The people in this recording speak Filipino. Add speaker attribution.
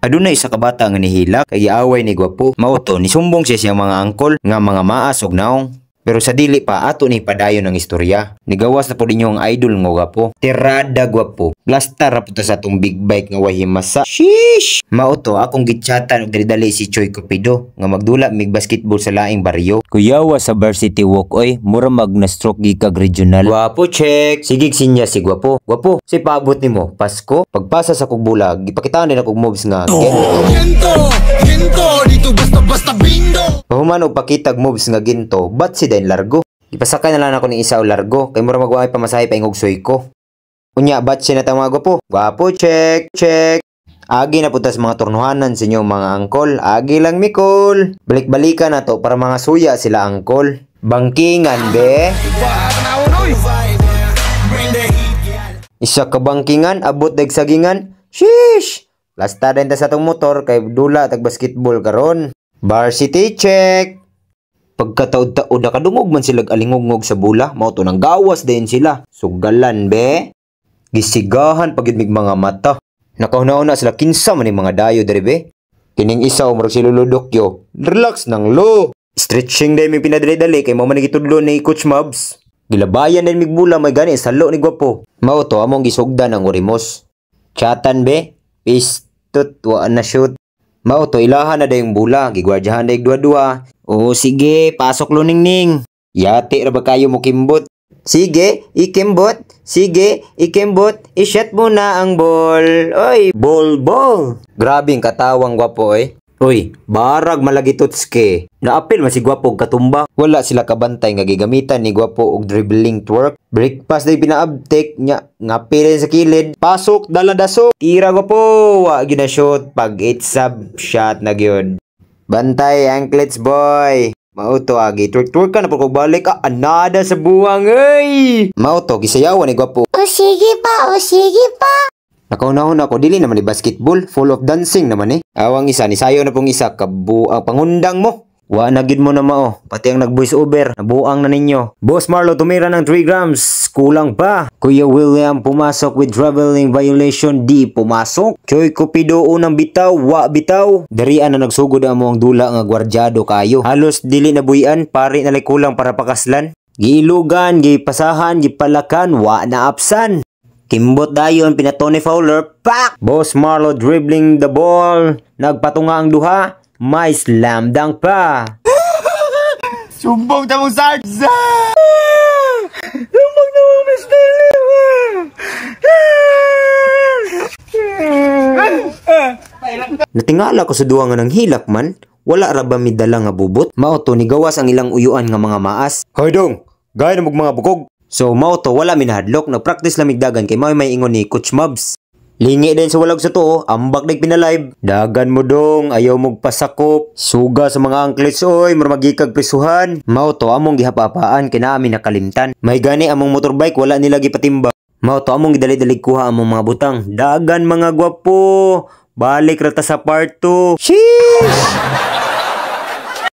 Speaker 1: Adunay isa ka bata nga nihilak kay giaway ni gwapo. Mao to nisumbong siya siyang mga angkol nga mga maas og naong. Pero sa dili pa ato ni padayon ang istorya. Nigawas na po ninyo ang idol nga gwapo. Tirada gwapo. Blastar ra puto sa atong big bike nga way himasa. Sheesh! Mao to akong gitchatan og dali si Choy Cupido nga magdula mig basketball sa laing baryo. Kuyawa sa Varsity Walk oy, mura mag na stroke gikag regional. Gwapo check. Sigig sinya si gwapo. Gwapo, si paabot nimo Pasko. Pagpasa sa kog bulag, gipakitaan din akong moves nga ginto dito basta bingo. Pahuman og pakitag moves nga ginto, but si dayon largo. Ipasakay na lang ako ng isa o largo kay mura magwaay pamasahe pa ingog soy ko. Unya bat siya na tamago po. Gwapo check. Agi na putas mga turnuhanan sa inyong mga angkol. Agi lang mikol. Balik-balikan na to para mga suya sila angkol. Bangkingan be. Isa ka bangkingan abot dag sagingan. Sheesh. Lasta din ta sa tong motor kay dula tag basketball karon. Varsity check. Pagkataod-taod nakadungog man sila alingog-ngog sa bula, mao to nang gawas din sila. Sugalan be. Gisigahan pagid mig mga mata. Nakauna-una sila kinsa man mga dayo diri be. Kining isa o murag siluludokyo. Relax nang lo. Stretching day mi pinadali-dali kay mao man gitudlo ni Coach Mobs. Gilabayan din mig bula may gani salo ni gwapo. Mao to among gisugdan ang urimos. Chatan be. Pistot wa na shoot. Mao to ilahan na dayong bula, gigwardyahan dayong dua-dua. O sige, pasok lo ningning. Yati ra ba kayo mo kimbot? Sige, ikimbot. Sige, ikimbot. I-shot mo na ang ball. Oy, ball. Grabing katawang gwapo eh. Oy, barag malagitotske. Naapil man si gwapo og katumba. Wala sila kabantay nga gigamitan ni gwapo og dribbling twerk. Break pass day pinaabtek nya ngapil sa kilid. Pasok daladasok. Tira gwapo. Wa gyud na shoot pag it's sub shot na gyud. Bantay anklets boy. Mao to agi twerk ka na pag balik anada sa buwang ay. Mao to gisayawan ni gwapo. O sige pa. Nakaunahon ako, dili naman ni basketball, full of dancing naman eh. Awang isa, ni sayo na pong isa, kabuang pangundang mo. Wa na gid mo na mao, pati ang nag-voice over, nabuang na ninyo. Boss Marlo tumira ng 3 grams, kulang pa. Kuya William pumasok with traveling violation, di pumasok. Choy Cupido unang bitaw, wa bitaw. Darian na nagsugod ang mga dula nga gwardyado kayo. Halos dili na buyan, pari na kulang para pakaslan. Giilugan, gipasahan, gipalakan, wa na apsan. Kimbot dayon pina Tony Fowler, pak! Boss Marlo dribbling the ball, nagpatunga ang duha, may slam dunk pa. Sumbong ta mong Sarza! Sumbong ta mong Mr. Natingala ko sa duha nga nang hilak man, wala ra ba mi dala nga bubot? Mao to ni gawas ang ilang uyuan nga mga maas. Hoy dong, gaya na mga bukog. So mao to wala minahadlok, nagpractice lamig dagan kay may ingon ni Coach Mobs. Lingi din sa walag sa to, ambak dag pinalive. Dagan mo dong, ayaw mong pasakop. Suga sa mga anklets oy, marmagikag prisuhan. Mao to among gihapapaan kay naami nakalimtan. May gani among motorbike wala nila gipatimba. Mao to among gidali-dali kuha among mga butang. Dagan mga gwapo. Balik rata sa part 2. Sheesh!